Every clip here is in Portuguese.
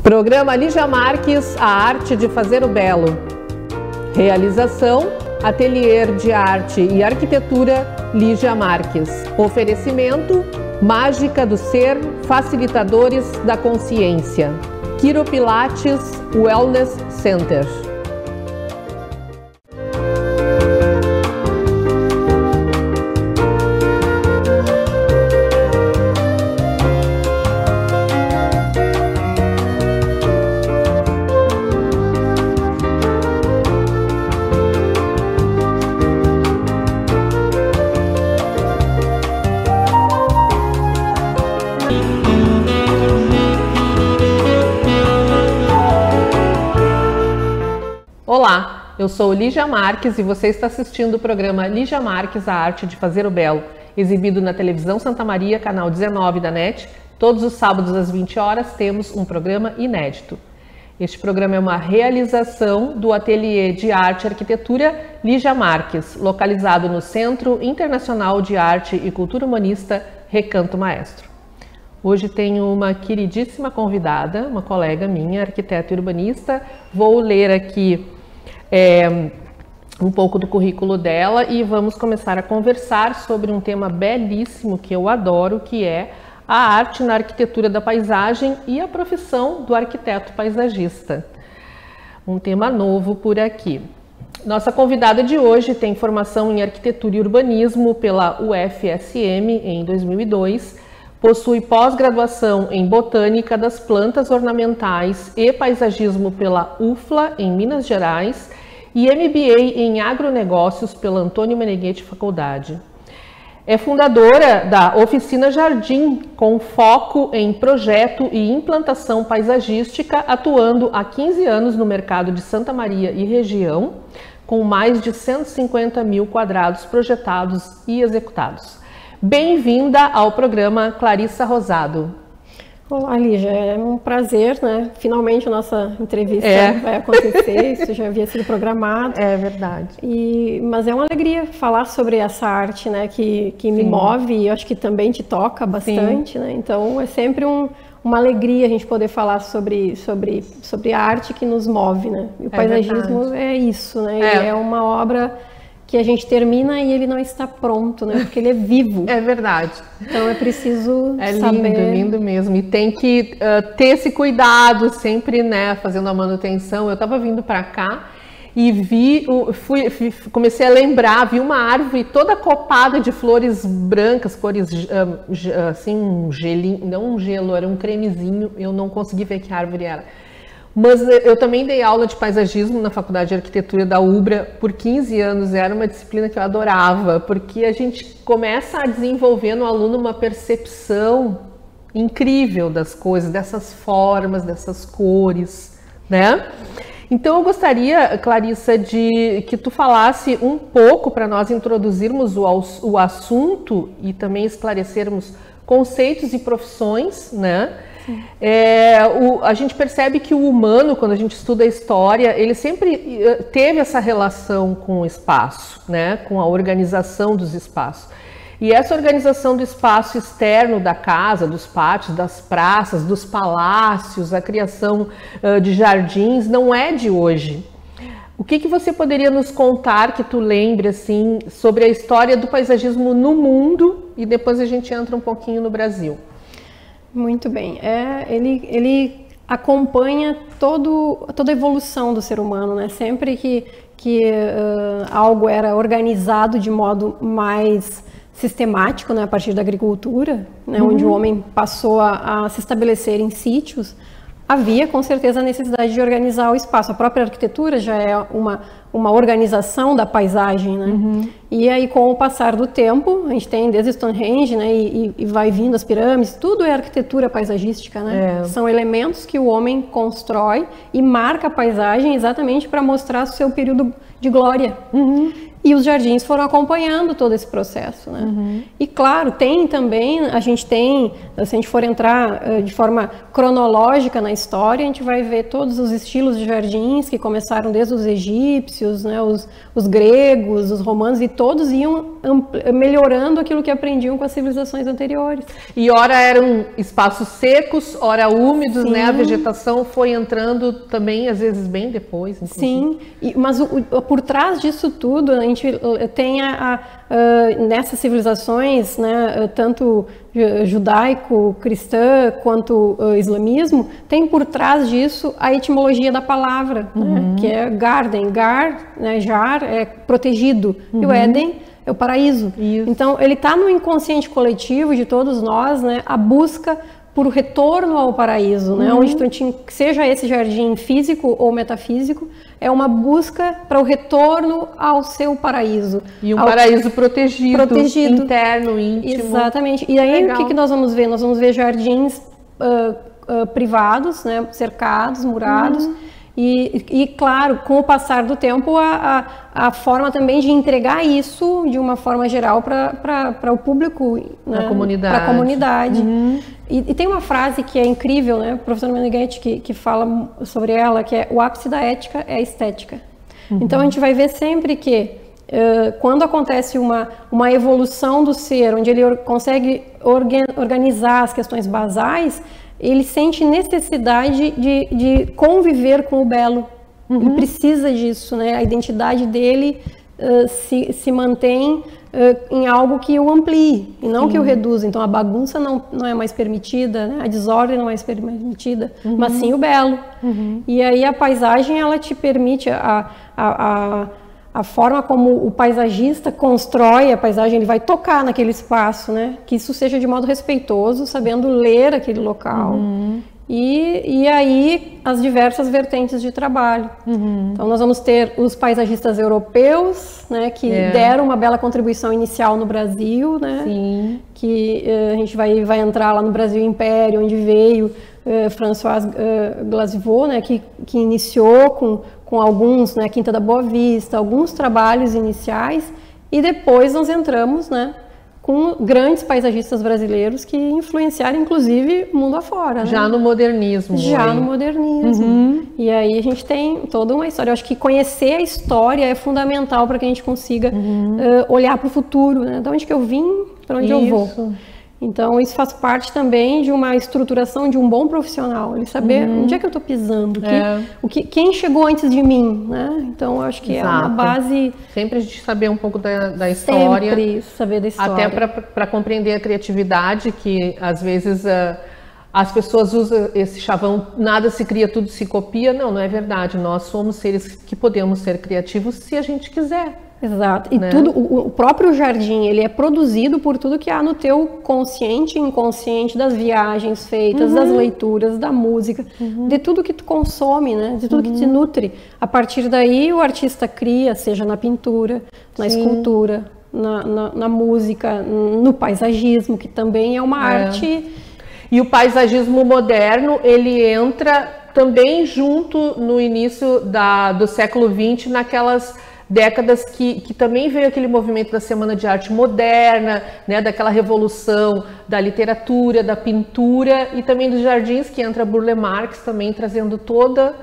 Programa Lígia Marques, a arte de fazer o belo. Realização, Ateliê de Arte e Arquitetura Lígia Marques. Oferecimento, Mágica do Ser, Facilitadores da Consciência. Quiropilates Wellness Center. Olá, eu sou Lígia Marques e você está assistindo o programa Lígia Marques, a arte de fazer o belo, exibido na televisão Santa Maria, canal 19 da NET. Todos os sábados às 20 horas temos um programa inédito. Este programa é uma realização do Ateliê de Arte e Arquitetura Lígia Marques, localizado no Centro Internacional de Arte e Cultura Humanista Recanto Maestro. Hoje tenho uma queridíssima convidada, uma colega minha, arquiteta e urbanista. Vou ler aqui um pouco do currículo dela e vamos começar a conversar sobre um tema belíssimo que eu adoro, que é a arte na arquitetura da paisagem e a profissão do arquiteto paisagista. Um tema novo por aqui. Nossa convidada de hoje tem formação em arquitetura e urbanismo pela UFSM em 2002, possui pós-graduação em botânica das plantas ornamentais e paisagismo pela UFLA em Minas Gerais e MBA em agronegócios pela Antônio Meneghetti Faculdade. É fundadora da Oficina Jardim, com foco em projeto e implantação paisagística, atuando há 15 anos no mercado de Santa Maria e região, com mais de 150 mil quadrados projetados e executados. Bem-vinda ao programa, Clarissa Rosado. Olá, Lígia, é um prazer, né? Finalmente a nossa entrevista vai acontecer, isso já havia sido programado. É verdade. Mas é uma alegria falar sobre essa arte, né? Que me move e acho que também te toca bastante, né? Então é sempre uma alegria a gente poder falar sobre a arte que nos move, né? E o paisagismo é isso, né? É uma obra que a gente termina e ele não está pronto, né? Porque ele é vivo. É verdade. Então é preciso saber... É lindo mesmo. E tem que ter esse cuidado sempre, né? Fazendo a manutenção. Eu estava vindo para cá e comecei a lembrar, vi uma árvore toda copada de flores brancas, cores assim, um gelinho, não um gelo, era um cremezinho. Eu não consegui ver que árvore era. Mas eu também dei aula de paisagismo na Faculdade de Arquitetura da UBRA por 15 anos, era uma disciplina que eu adorava, porque a gente começa a desenvolver no aluno uma percepção incrível das coisas, dessas formas, dessas cores, né? Então eu gostaria, Clarissa, de que tu falasse um pouco para nós introduzirmos o assunto e também esclarecermos conceitos e profissões, né? A gente percebe que o humano, quando a gente estuda a história, ele sempre teve essa relação com o espaço, né? Com a organização dos espaços. E essa organização do espaço externo da casa, dos pátios, das praças, dos palácios, a criação de jardins, não é de hoje. O que você poderia nos contar que tu lembre assim, sobre a história do paisagismo no mundo e depois a gente entra um pouquinho no Brasil? Muito bem. Ele acompanha toda a evolução do ser humano, né? Sempre que algo era organizado de modo mais sistemático, né? A partir da agricultura, né? Onde o homem passou a se estabelecer em sítios, havia com certeza a necessidade de organizar o espaço. A própria arquitetura já é uma organização da paisagem, né? E aí, com o passar do tempo, a gente tem desde Stonehenge, né? E vai vindo as pirâmides, tudo é arquitetura paisagística, né? São elementos que o homem constrói e marca a paisagem exatamente para mostrar o seu período de glória. E os jardins foram acompanhando todo esse processo, né? E claro, tem também, a gente tem, se a gente for entrar de forma cronológica na história, a gente vai ver todos os estilos de jardins que começaram desde os egípcios, né, os gregos, os romanos, e todos iam melhorando aquilo que aprendiam com as civilizações anteriores. E ora eram espaços secos, ora úmidos, sim, né? A vegetação foi entrando também, às vezes, bem depois. Inclusive. Sim, mas por trás disso tudo, a gente tem nessas civilizações, né, tanto judaico-cristã quanto islamismo, tem por trás disso a etimologia da palavra, né, que é garden, né, jar é protegido, e o Éden é o paraíso. Isso. Então, ele está no inconsciente coletivo de todos nós, né, a busca por retorno ao paraíso, né? Onde seja esse jardim físico ou metafísico, é uma busca para o retorno ao seu paraíso. E um paraíso protegido, interno, íntimo. Exatamente. E aí, o que nós vamos ver? Nós vamos ver jardins privados, né? Cercados, murados. E, claro, com o passar do tempo, a forma também de entregar isso de uma forma geral para o público, né? Para a comunidade. E tem uma frase que é incrível, né? O professor Meneghetti que fala sobre ela, que é: o ápice da ética é a estética. Então, a gente vai ver sempre que quando acontece uma evolução do ser, onde ele consegue organizar as questões basais, ele sente necessidade de conviver com o belo. Ele precisa disso, né? A identidade dele se mantém em algo que o amplie e não que o reduza. Então a bagunça não é mais permitida, né? A desordem não é mais permitida, mas sim o belo. E aí a paisagem, ela te permite a forma como o paisagista constrói a paisagem, ele vai tocar naquele espaço, né? Que isso seja de modo respeitoso, sabendo ler aquele local. E aí as diversas vertentes de trabalho. Então nós vamos ter os paisagistas europeus, né, que deram uma bela contribuição inicial no Brasil, né? Sim. Que a gente vai entrar lá no Brasil Império, onde veio François Glazivaux, né, que iniciou com alguns, né, Quinta da Boa Vista, alguns trabalhos iniciais, e depois nós entramos, né, com grandes paisagistas brasileiros que influenciaram, inclusive, mundo afora. Né? Já no modernismo. No modernismo. E aí a gente tem toda uma história. Eu acho que conhecer a história é fundamental para que a gente consiga olhar para o futuro, né? De onde que eu vim, para onde eu vou. Então, isso faz parte também de uma estruturação de um bom profissional, ele saber onde é que eu estou pisando, quem chegou antes de mim, né? Então, eu acho que é uma base... Sempre a gente saber um pouco da história. Sempre saber da história. Até para compreender a criatividade, que às vezes as pessoas usam esse chavão, nada se cria, tudo se copia. Não é verdade. Nós somos seres que podemos ser criativos se a gente quiser. Exato. E tudo, o próprio jardim, ele é produzido por tudo que há no teu consciente e inconsciente, das viagens feitas, das leituras, da música, de tudo que tu consome, né? De tudo que te nutre. A partir daí, o artista cria, seja na pintura, na escultura, na música, no paisagismo, que também é uma arte. E o paisagismo moderno, ele entra também junto no início do século XX, naquelas décadas que também veio aquele movimento da Semana de Arte Moderna, né, daquela revolução da literatura, da pintura e também dos jardins, que entra Burle Marx também trazendo toda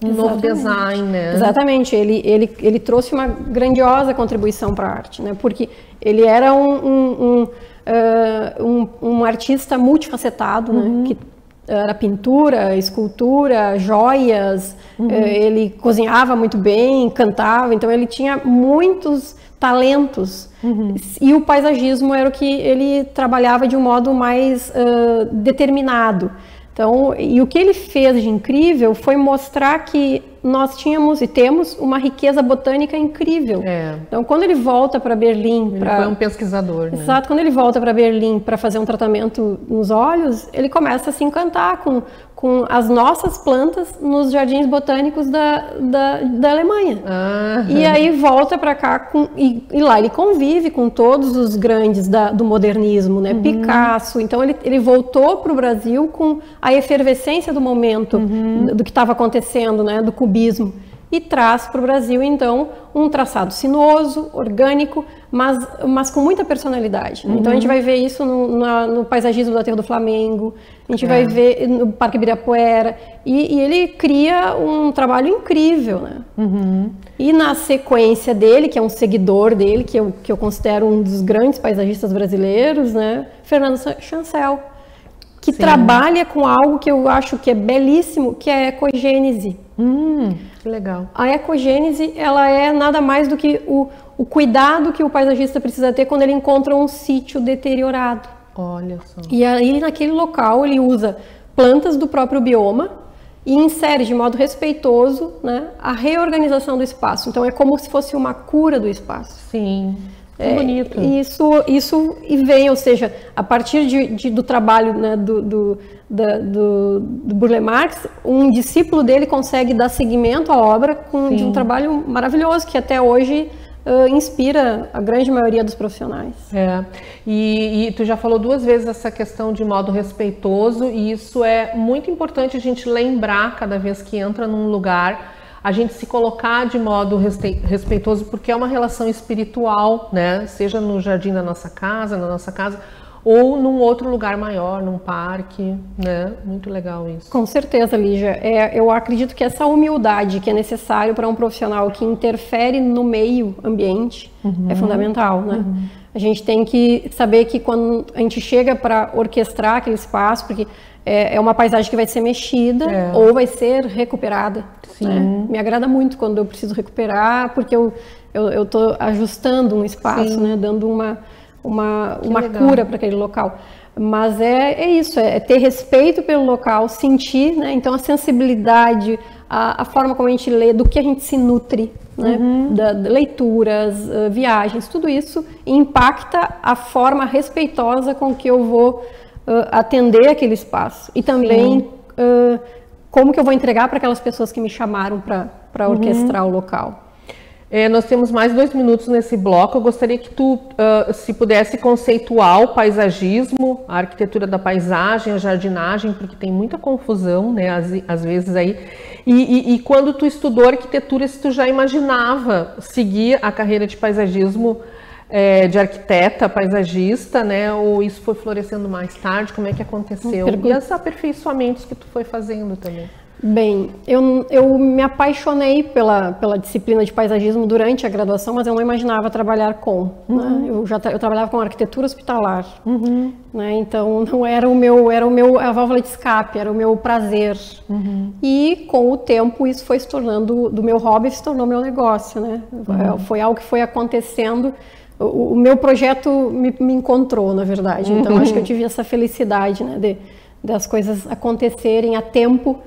um novo design, né? Exatamente, ele trouxe uma grandiosa contribuição para a arte, né? Porque ele era um artista multifacetado, né? Que era pintura, escultura, joias, ele cozinhava muito bem, cantava, então ele tinha muitos talentos. E o paisagismo era o que ele trabalhava de um modo mais determinado. Então, e o que ele fez de incrível foi mostrar que nós tínhamos e temos uma riqueza botânica incrível. Então, quando ele volta para Berlim... Ele foi um pesquisador, né? Exato. Quando ele volta para Berlim para fazer um tratamento nos olhos, ele começa a se encantar com as nossas plantas nos jardins botânicos da Alemanha. E aí volta para cá e lá ele convive com todos os grandes do modernismo, né? Picasso. Então ele voltou para o Brasil com a efervescência do momento, do que estava acontecendo, né? Do cubismo. e traz para o Brasil, então, um traçado sinuoso, orgânico, mas com muita personalidade. Né? Então, a gente vai ver isso no paisagismo do Aterro do Flamengo, a gente vai ver no Parque Ibirapuera, e ele cria um trabalho incrível. Né? E na sequência dele, que é um seguidor dele, que eu considero um dos grandes paisagistas brasileiros, né? Fernando Chancel, que trabalha com algo que eu acho que é belíssimo, que é a ecogênese. Que legal. A ecogênese, ela é nada mais do que o cuidado que o paisagista precisa ter quando ele encontra um sítio deteriorado. Olha só. E aí, naquele local, ele usa plantas do próprio bioma e insere de modo respeitoso, né, a reorganização do espaço. Então, é como se fosse uma cura do espaço. Sim. Que bonito. Isso vem, ou seja, a partir do trabalho, né, do Burle Marx, um discípulo dele consegue dar seguimento à obra de um trabalho maravilhoso, que até hoje inspira a grande maioria dos profissionais. E tu já falou 2 vezes essa questão de modo respeitoso, e isso é muito importante a gente lembrar cada vez que entra num lugar, a gente se colocar de modo respeitoso, porque é uma relação espiritual, né? Seja no jardim da nossa casa, na nossa casa, ou num outro lugar maior, num parque, né? Muito legal isso. Com certeza, Lígia. Eu acredito que essa humildade que é necessário para um profissional que interfere no meio ambiente é fundamental, né? A gente tem que saber que quando a gente chega para orquestrar aquele espaço, porque é uma paisagem que vai ser mexida ou vai ser recuperada. Né? Me agrada muito quando eu preciso recuperar, porque eu estou ajustando um espaço, né? Dando uma cura para aquele local. Mas é isso, é ter respeito pelo local, sentir, né? Então a sensibilidade, a forma como a gente lê, do que a gente se nutre, né? Leituras, viagens, tudo isso impacta a forma respeitosa com que eu vou atender aquele espaço. E também como que eu vou entregar para aquelas pessoas que me chamaram para orquestrar o local. Nós temos mais 2 minutos nesse bloco. Eu gostaria que tu, se pudesse conceituar o paisagismo, a arquitetura da paisagem, a jardinagem, porque tem muita confusão, né, às vezes aí. E quando tu estudou arquitetura, se tu já imaginava seguir a carreira de paisagismo, de arquiteta, paisagista, né, ou isso foi florescendo mais tarde? Como é que aconteceu? E os aperfeiçoamentos que tu foi fazendo também? Bem, eu me apaixonei pela disciplina de paisagismo durante a graduação, mas eu não imaginava trabalhar com. Né? Eu trabalhava com arquitetura hospitalar, né? Então não era a válvula de escape, era o meu prazer. E com o tempo isso foi se tornando, do meu hobby se tornou meu negócio, né? Foi algo que foi acontecendo. O meu projeto me encontrou, na verdade. Então acho que eu tive essa felicidade, né, das coisas acontecerem a tempo,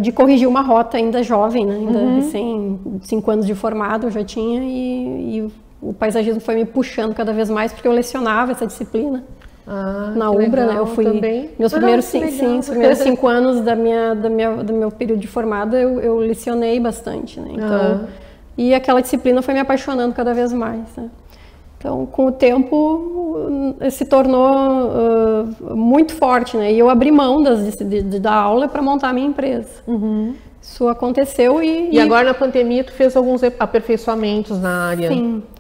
de corrigir uma rota ainda jovem, né? Ainda recém 5 anos de formado eu já tinha, e o paisagismo foi me puxando cada vez mais, porque eu lecionava essa disciplina na UBRA, né? Eu fui também. Meus primeiros 5 anos do meu período de formada eu lecionei bastante, né? Então, e aquela disciplina foi me apaixonando cada vez mais, né? Então, com o tempo, se tornou muito forte, né? E eu abri mão da aula para montar a minha empresa. Isso aconteceu e agora na pandemia tu fez alguns aperfeiçoamentos na área.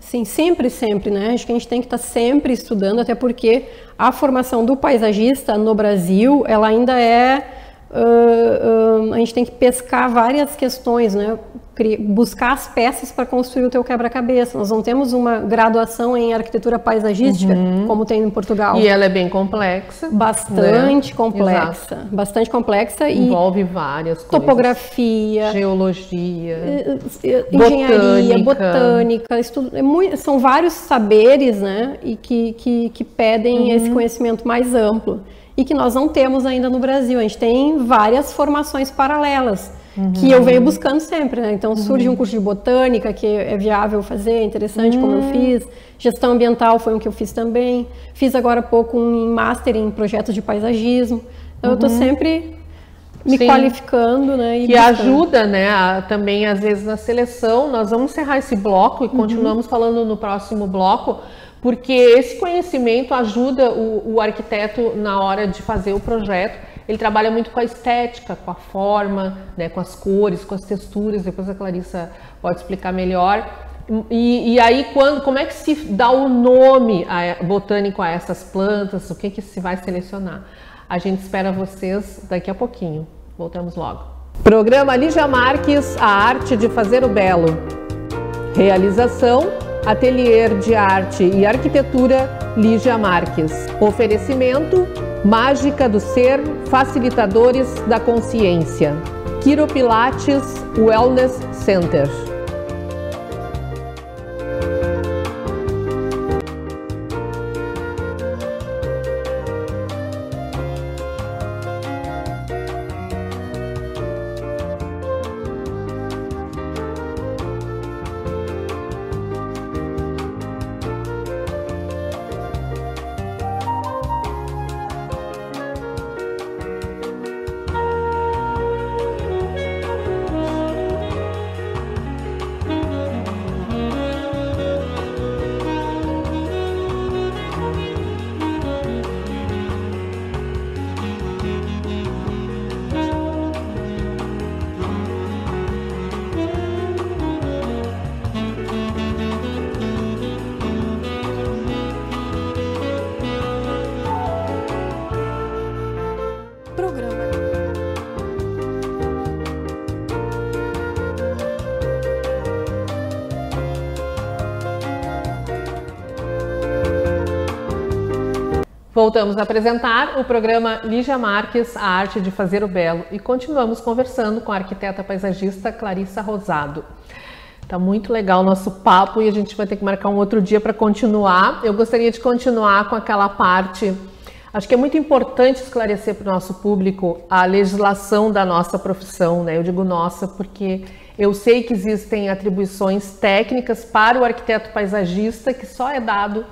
Sim, sempre, né? Acho que a gente tem que estar sempre estudando, até porque a formação do paisagista no Brasil, ela ainda a gente tem que pescar várias questões, né? Buscar as peças para construir o teu quebra-cabeça. Nós não temos uma graduação em arquitetura paisagística, como tem em Portugal. E ela é bem complexa. Bastante complexa. Exato. Bastante complexa. Envolve várias coisas. Topografia. Geologia. Engenharia, botânica. São vários saberes, né? E que pedem esse conhecimento mais amplo. E que nós não temos ainda no Brasil. A gente tem várias formações paralelas, que eu venho buscando sempre, né? Então surge um curso de botânica que é viável fazer, é interessante, como eu fiz. Gestão ambiental foi um que eu fiz também. Fiz agora há pouco um master em projetos de paisagismo. Então eu estou sempre me qualificando, né? E que ajuda, né? Também às vezes na seleção. Nós vamos encerrar esse bloco e continuamos falando no próximo bloco, porque esse conhecimento ajuda o arquiteto na hora de fazer o projeto. ele trabalha muito com a estética, com a forma, né, com as cores, com as texturas. Depois a Clarissa pode explicar melhor. E aí, como é que se dá o nome botânico a essas plantas? O que se vai selecionar? A gente espera vocês daqui a pouquinho. Voltamos logo. Programa Lígia Marques, a arte de fazer o belo. Realização, Ateliê de Arte e Arquitetura Lígia Marques. Oferecimento, Mágica do Ser, Facilitadores da Consciência. Quiropilates Wellness Center. Voltamos a apresentar o programa Lígia Marques, a arte de fazer o belo, e continuamos conversando com a arquiteta paisagista Clarissa Rosado. Tá muito legal o nosso papo e a gente vai ter que marcar um outro dia para continuar. Eu gostaria de continuar com aquela parte. Acho que é muito importante esclarecer para o nosso público a legislação da nossa profissão, né? Eu digo nossa porque eu sei que existem atribuições técnicas para o arquiteto paisagista que só é dado,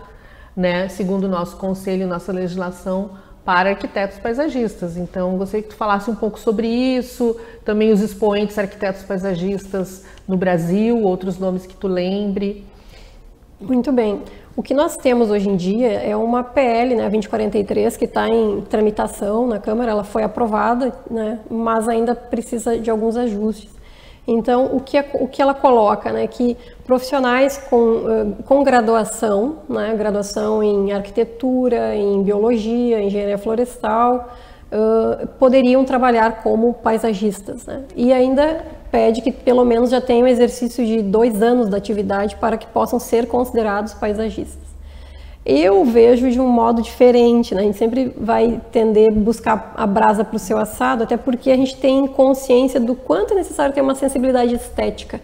né, segundo o nosso conselho, nossa legislação, para arquitetos paisagistas. Então, gostaria que tu falasse um pouco sobre isso, também os expoentes arquitetos paisagistas no Brasil, outros nomes que tu lembre. Muito bem. O que nós temos hoje em dia é uma PL, né, 2043, que está em tramitação na Câmara. Ela foi aprovada, né, mas ainda precisa de alguns ajustes. Então, o que ela coloca, né, que profissionais com graduação, né, graduação em arquitetura, em biologia, engenharia florestal, poderiam trabalhar como paisagistas, né? E ainda pede que pelo menos já tenham um exercício de 2 anos da atividade para que possam ser considerados paisagistas. Eu vejo de um modo diferente, né? A gente sempre vai tender a buscar a brasa para o seu assado, até porque a gente tem consciência do quanto é necessário ter uma sensibilidade estética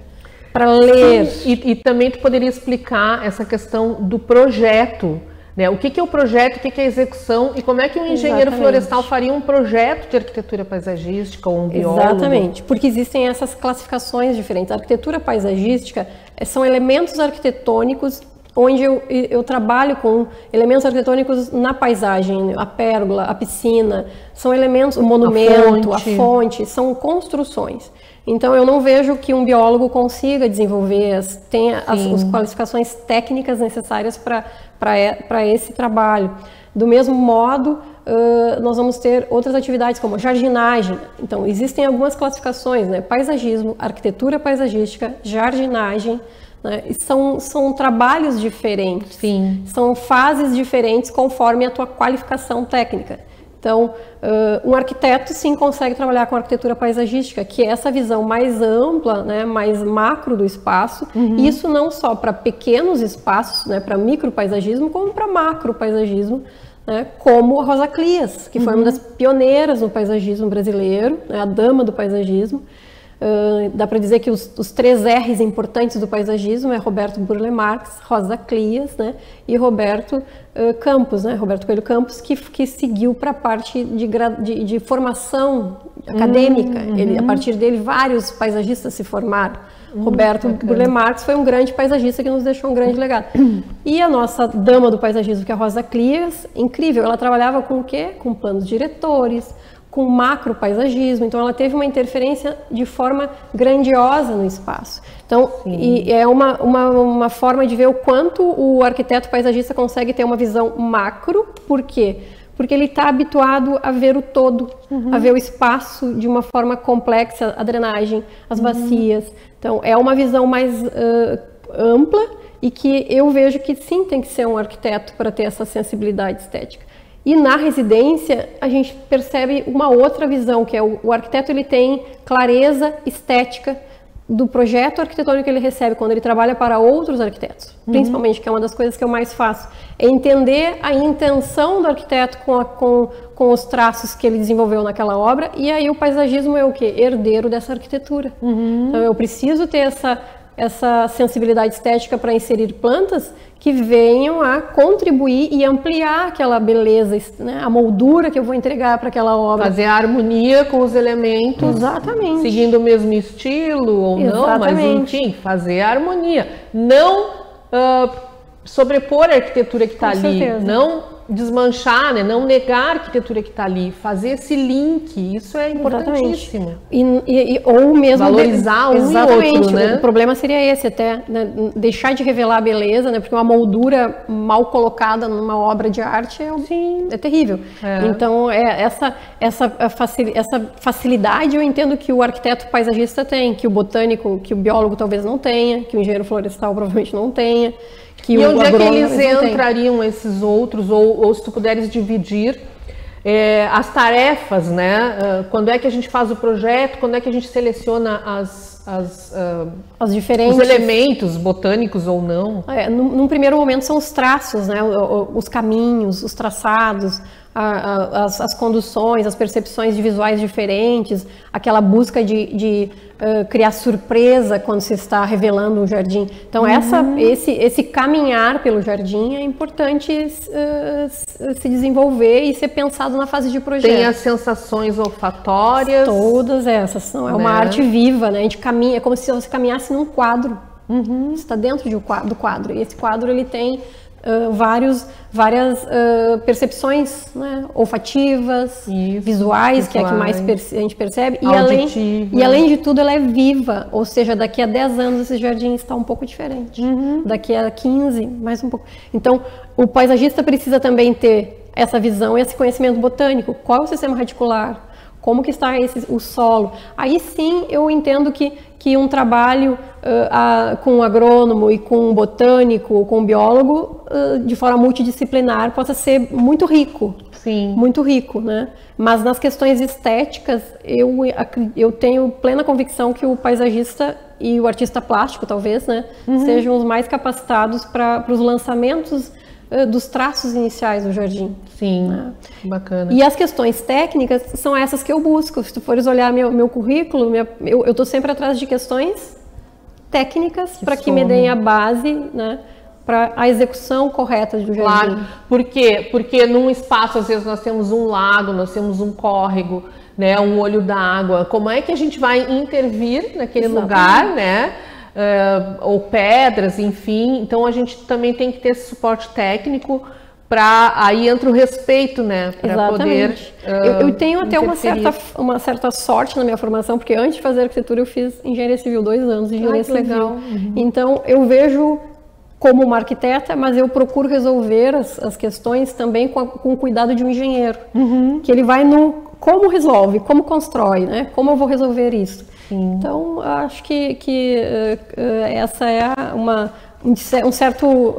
para ler. E também tu poderia explicar essa questão do projeto, né? O que é o projeto, o que é a execução e como é que um engenheiro florestal faria um projeto de arquitetura paisagística ou um biólogo? Exatamente, porque existem essas classificações diferentes. A arquitetura paisagística são elementos arquitetônicos onde eu trabalho com elementos arquitetônicos na paisagem, a pérgola, a piscina, são elementos, o monumento, a fonte, são construções. Então eu não vejo que um biólogo consiga desenvolver, tenha as qualificações técnicas necessárias para esse trabalho. Do mesmo modo, nós vamos ter outras atividades como jardinagem. Então existem algumas classificações, né? Paisagismo, arquitetura paisagística, jardinagem, né? São trabalhos diferentes, são fases diferentes conforme a tua qualificação técnica. Então, um arquiteto sim consegue trabalhar com arquitetura paisagística, que é essa visão mais ampla, né, mais macro do espaço. Isso não só para pequenos espaços, né, para micropaisagismo, como para macropaisagismo, né, como a Rosa Clias, que foi uma das pioneiras no paisagismo brasileiro, né, a dama do paisagismo. Dá para dizer que os 3 R's importantes do paisagismo é Roberto Burle Marx, Rosa Clias, né, e Roberto Campos, né, Roberto Coelho Campos, que seguiu para a parte de formação acadêmica. A partir dele, vários paisagistas se formaram. Roberto Burle Marx foi um grande paisagista que nos deixou um grande legado. E a nossa dama do paisagismo, que é a Rosa Clias, incrível, ela trabalhava com o quê? Com planos diretores, com macropaisagismo, então ela teve uma interferência de forma grandiosa no espaço. Então, e é uma forma de ver o quanto o arquiteto paisagista consegue ter uma visão macro. Por quê? porque ele está habituado a ver o todo, a ver o espaço de uma forma complexa, a drenagem, as bacias. Então, é uma visão mais ampla e que eu vejo que sim, tem que ser um arquiteto para ter essa sensibilidade estética. E na residência, a gente percebe uma outra visão, que é o arquiteto ele tem clareza estética do projeto arquitetônico que ele recebe quando ele trabalha para outros arquitetos, principalmente, que é uma das coisas que eu mais faço, é entender a intenção do arquiteto com os traços que ele desenvolveu naquela obra, e aí o paisagismo é o quê? Herdeiro dessa arquitetura. Então eu preciso ter essa sensibilidade estética para inserir plantas que venham a contribuir e ampliar aquela beleza, né? A moldura que eu vou entregar para aquela obra. Fazer a harmonia com os elementos. Exatamente. Seguindo o mesmo estilo ou não, mas enfim, fazer a harmonia. Não sobrepor a arquitetura que está ali. Certeza. Não desmanchar, né? Não negar a arquitetura que está ali. Fazer esse link, isso é importantíssimo. Ou mesmo valorizar um e outro, né? O problema seria esse até, né? Deixar de revelar a beleza, né? Porque uma moldura mal colocada numa obra de arte é terrível. Então essa facilidade eu entendo que o arquiteto paisagista tem, que o botânico, que o biólogo talvez não tenha, que o engenheiro florestal provavelmente não tenha. E onde é que eles entrariam, esses outros, ou se tu puderes dividir as tarefas, né? Quando é que a gente faz o projeto, quando é que a gente seleciona as diferentes... os elementos botânicos ou não? Num primeiro momento são os traços, né? Os caminhos, os traçados, as conduções, as percepções de visuais diferentes, aquela busca de criar surpresa quando se está revelando um jardim. Então esse caminhar pelo jardim é importante se desenvolver e ser pensado na fase de projeto. Tem as sensações olfatórias. Todas essas, é uma arte viva, né? A gente caminha, é como se você caminhasse num quadro. Você está dentro do quadro, e esse quadro ele tem várias percepções, né? Olfativas, visuais, que é a que mais a gente percebe, e além de tudo ela é viva, ou seja, daqui a 10 anos esse jardim está um pouco diferente, daqui a 15, mais um pouco. Então o paisagista precisa também ter essa visão e esse conhecimento botânico, qual é o sistema radicular, como que está o solo. Aí sim eu entendo que um trabalho com um agrônomo e com um botânico, com um biólogo, de forma multidisciplinar, possa ser muito rico. Sim. Muito rico, né? Mas nas questões estéticas, eu tenho plena convicção que o paisagista e o artista plástico, talvez, né, sejam os mais capacitados para os lançamentos dos traços iniciais do jardim. Sim, bacana. E as questões técnicas são essas que eu busco. Se tu fores olhar meu currículo, eu estou sempre atrás de questões técnicas para que me deem a base, né, para a execução correta do jardim. Claro. Por quê? Porque num espaço, às vezes, nós temos um lago, nós temos um córrego, né, um olho d'água. Como é que a gente vai intervir naquele lugar, né? Ou pedras, enfim. Então a gente também tem que ter esse suporte técnico para aí entra o respeito, né? Para poder. Eu tenho até uma certa sorte na minha formação, porque antes de fazer arquitetura eu fiz engenharia civil, 2 anos de engenharia civil. Legal. Então eu vejo como uma arquiteta, mas eu procuro resolver as questões também com o cuidado de um engenheiro, que ele vai no como resolve, como constrói, né? Como eu vou resolver isso. Sim. Então, acho que essa é um certo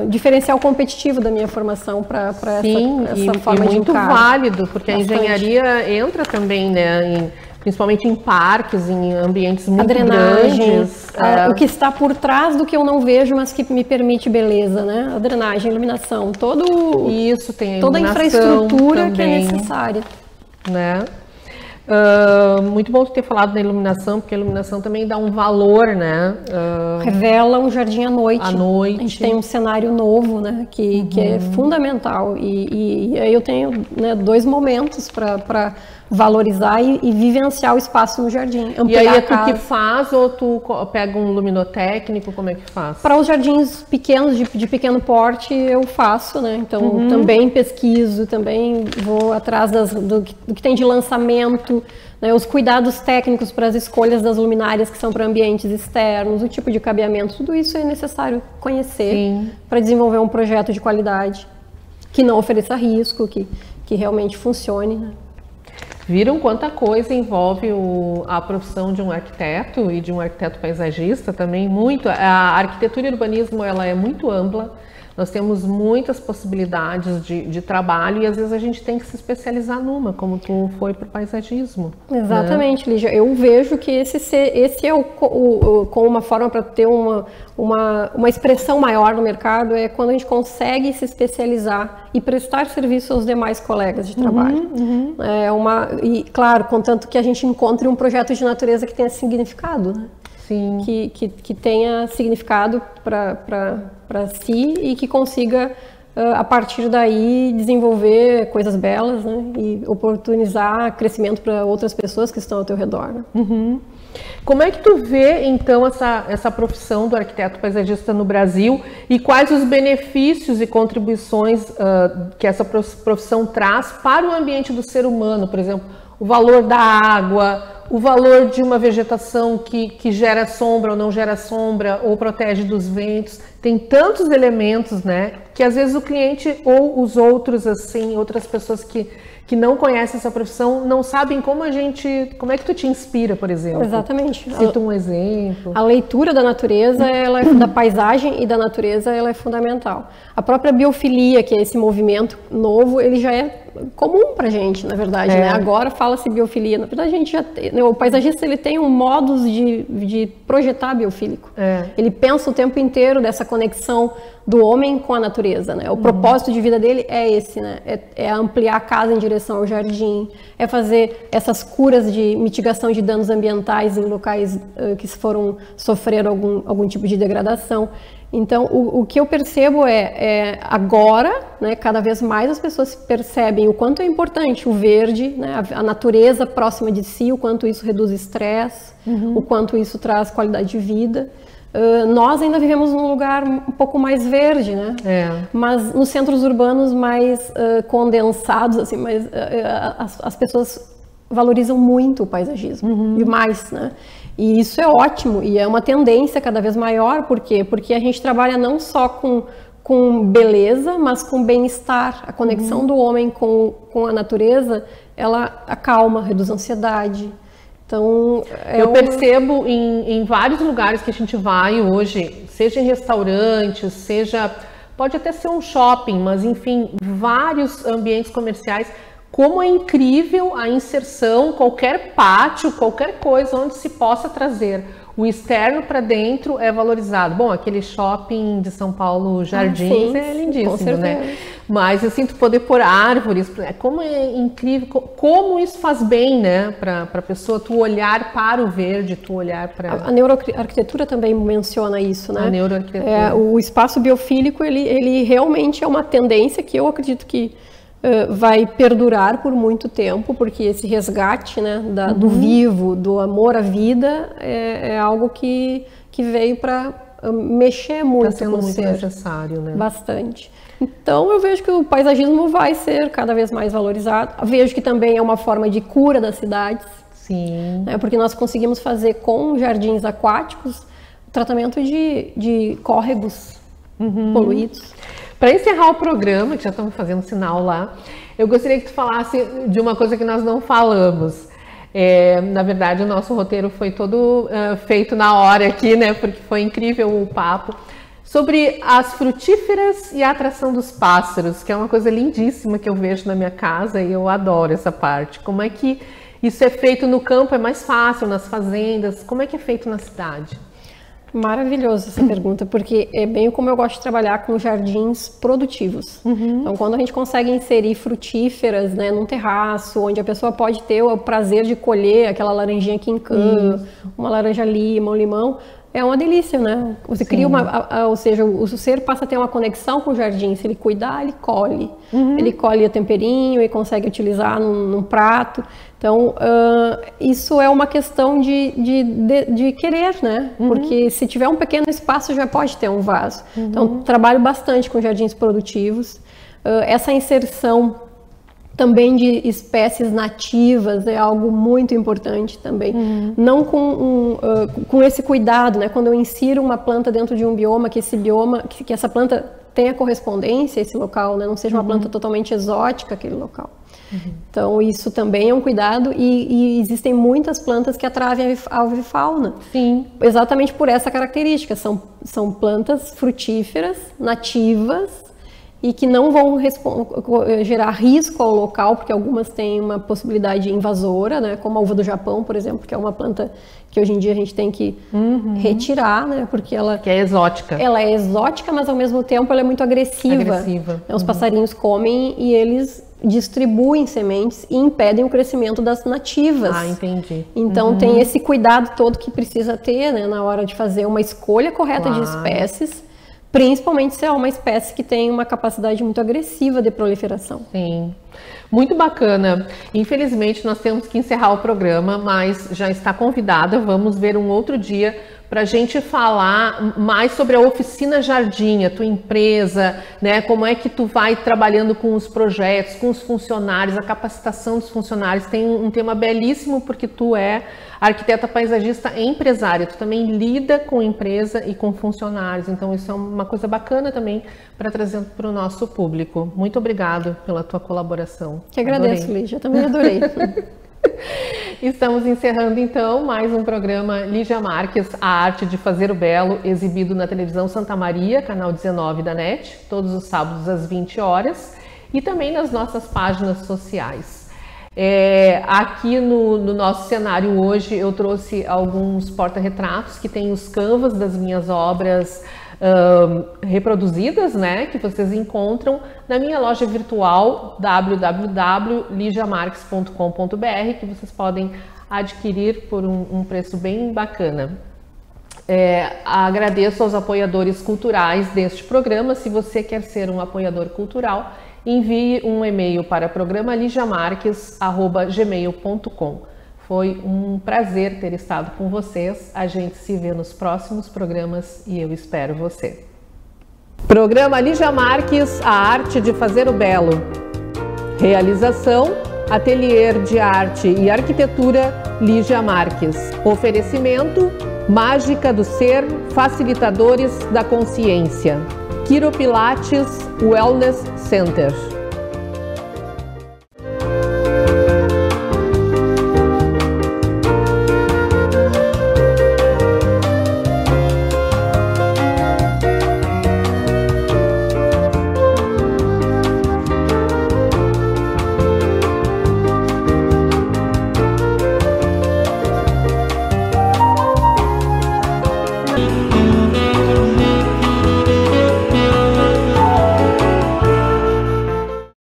diferencial competitivo da minha formação para essa forma de encarar. Muito válido, porque a engenharia entra também, né, principalmente em parques, em ambientes muito grandes. O que está por trás do que eu não vejo, mas que me permite beleza, né? A drenagem, a iluminação, toda a infraestrutura também, que é necessária. Né? Muito bom ter falado da iluminação, porque a iluminação também dá um valor, né? Revela um jardim à noite. À noite. A gente tem um cenário novo, né? Que é fundamental. E aí eu tenho, né, 2 momentos para valorizar e vivenciar o espaço no jardim. E aí é tu que faz ou tu pega um luminotécnico? Como é que faz? Para os jardins pequenos, de pequeno porte, eu faço, né? Então também pesquiso, também vou atrás do que tem de lançamento, né? Os cuidados técnicos para as escolhas das luminárias que são para ambientes externos, o tipo de cabeamento, tudo isso é necessário conhecer para desenvolver um projeto de qualidade que não ofereça risco, que realmente funcione, né? Viram quanta coisa envolve a profissão de um arquiteto e de um arquiteto paisagista também, muito. A arquitetura e urbanismo, ela é muito ampla, nós temos muitas possibilidades de trabalho e às vezes a gente tem que se especializar numa, como tu foi para o paisagismo. Exatamente, né? Lígia. Eu vejo que esse é como uma forma para ter uma expressão maior no mercado, é quando a gente consegue se especializar e prestar serviço aos demais colegas de trabalho. E claro, contanto que a gente encontre um projeto de natureza que tenha significado, né? Sim. Que tenha significado para si e que consiga, a partir daí, desenvolver coisas belas, né? E oportunizar crescimento para outras pessoas que estão ao teu redor. Né? Como é que tu vê, então, essa profissão do arquiteto paisagista no Brasil e quais os benefícios e contribuições que essa profissão traz para o ambiente do ser humano? Por exemplo, o valor da água, o valor de uma vegetação que gera sombra ou não gera sombra, ou protege dos ventos. Tem tantos elementos, né, que às vezes o cliente ou os outros, assim, outras pessoas que não conhecem essa profissão, não sabem como é que tu te inspira, por exemplo. Exatamente. Cita um exemplo. A leitura da natureza, da paisagem e da natureza, ela é fundamental. A própria biofilia, que é esse movimento novo, ele já é comum pra gente, na verdade, né? Agora fala-se biofilia. Na verdade, a gente já tem, né? O paisagista, ele tem um modus de projetar biofílico. Ele pensa o tempo inteiro dessa conexão do homem com a natureza, né? O propósito de vida dele é esse, né? É ampliar a casa em direção ao jardim, é fazer essas curas de mitigação de danos ambientais em locais que sofreram algum tipo de degradação. Então, o que eu percebo agora, né, cada vez mais as pessoas percebem o quanto é importante o verde, né, a natureza próxima de si, o quanto isso reduz estresse, o quanto isso traz qualidade de vida. Nós ainda vivemos num lugar um pouco mais verde, né? Mas nos centros urbanos mais condensados, assim, as pessoas valorizam muito o paisagismo, demais, né? E isso é ótimo, e é uma tendência cada vez maior, por quê? Porque a gente trabalha não só com beleza, mas com bem-estar. A conexão do homem com a natureza, ela acalma, reduz a ansiedade. Então, eu percebo em vários lugares que a gente vai hoje, seja em restaurantes, pode até ser um shopping, mas enfim, vários ambientes comerciais, como é incrível a inserção, qualquer pátio, qualquer coisa onde se possa trazer o externo para dentro é valorizado. Bom, aquele shopping de São Paulo, Jardins, é lindíssimo, né? Mas eu sinto poder pôr árvores, como é incrível, como isso faz bem, né, para a pessoa, tu olhar para o verde, tu olhar para... A neuroarquitetura também menciona isso, né? A neuroarquitetura. O espaço biofílico, ele realmente é uma tendência que eu acredito que vai perdurar por muito tempo, porque esse resgate, né, do vivo, do amor à vida, é algo que veio para mexer muito com o ser. Necessário, né? Bastante. Então eu vejo que o paisagismo vai ser cada vez mais valorizado. Vejo que também é uma forma de cura das cidades. Sim. Né, porque nós conseguimos fazer com jardins aquáticos o tratamento de córregos poluídos. Para encerrar o programa, que já estamos fazendo sinal lá, eu gostaria que tu falasse de uma coisa que nós não falamos. Na verdade, o nosso roteiro foi todo feito na hora aqui, né? Porque foi incrível o papo. Sobre as frutíferas e a atração dos pássaros, que é uma coisa lindíssima que eu vejo na minha casa e eu adoro essa parte. Como é que isso é feito no campo? É mais fácil, nas fazendas? Como é que é feito na cidade? Maravilhosa essa pergunta, porque é bem como eu gosto de trabalhar com jardins produtivos. Então, quando a gente consegue inserir frutíferas, né, num terraço, onde a pessoa pode ter o prazer de colher aquela laranjinha quinquã, uma laranja lima, um limão, é uma delícia, né? Você cria ou seja, o ser passa a ter uma conexão com o jardim. Se ele cuidar, ele colhe. Ele colhe o temperinho e consegue utilizar num prato. Então, isso é uma questão de querer, né? Porque se tiver um pequeno espaço, já pode ter um vaso. Então, trabalho bastante com jardins produtivos. Essa inserção também de espécies nativas é algo muito importante também. Não com esse cuidado, né? Quando eu insiro uma planta dentro de um bioma, que essa planta tenha correspondência a esse local, né? Não seja uma planta totalmente exótica aquele local. Então isso também é um cuidado e existem muitas plantas que atraem a avifauna. Sim. Exatamente por essa característica, são plantas frutíferas, nativas, e que não vão gerar risco ao local, porque algumas têm uma possibilidade invasora, né? Como a uva do Japão, por exemplo, que é uma planta que hoje em dia a gente tem que retirar, né? Porque ela... Que é exótica. Ela é exótica, mas ao mesmo tempo ela é muito agressiva. Os passarinhos comem e eles distribuem sementes e impedem o crescimento das nativas. Ah, entendi. Então tem esse cuidado todo que precisa ter, né? Na hora de fazer uma escolha correta de espécies, principalmente se é uma espécie que tem uma capacidade muito agressiva de proliferação. Sim, muito bacana. Infelizmente nós temos que encerrar o programa, mas já está convidada, vamos ver um outro dia para a gente falar mais sobre a Oficina Jardim, a tua empresa, né? Como é que tu vai trabalhando com os projetos, com os funcionários, a capacitação dos funcionários. Tem um tema belíssimo porque tu é arquiteta paisagista empresária, tu também lida com empresa e com funcionários, então isso é uma coisa bacana também para trazer para o nosso público. Muito obrigado pela tua colaboração. Que agradeço, Lígia, também adorei. Estamos encerrando então mais um programa Lígia Marques, a arte de fazer o belo, exibido na televisão Santa Maria, canal 19 da NET, todos os sábados às 20 horas e também nas nossas páginas sociais. Aqui no nosso cenário hoje eu trouxe alguns porta-retratos que tem os canvas das minhas obras reproduzidas, né, que vocês encontram na minha loja virtual www.ligiamarques.com.br, que vocês podem adquirir por um preço bem bacana. Agradeço aos apoiadores culturais deste programa. Se você quer ser um apoiador cultural, envie um e-mail para programaligiamarques@gmail.com. Foi um prazer ter estado com vocês. A gente se vê nos próximos programas e eu espero você. Programa Lígia Marques, a arte de fazer o belo. Realização: Ateliê de Arte e Arquitetura Lígia Marques. Oferecimento: Mágica do Ser, facilitadores da consciência. Quiropilates Wellness Center.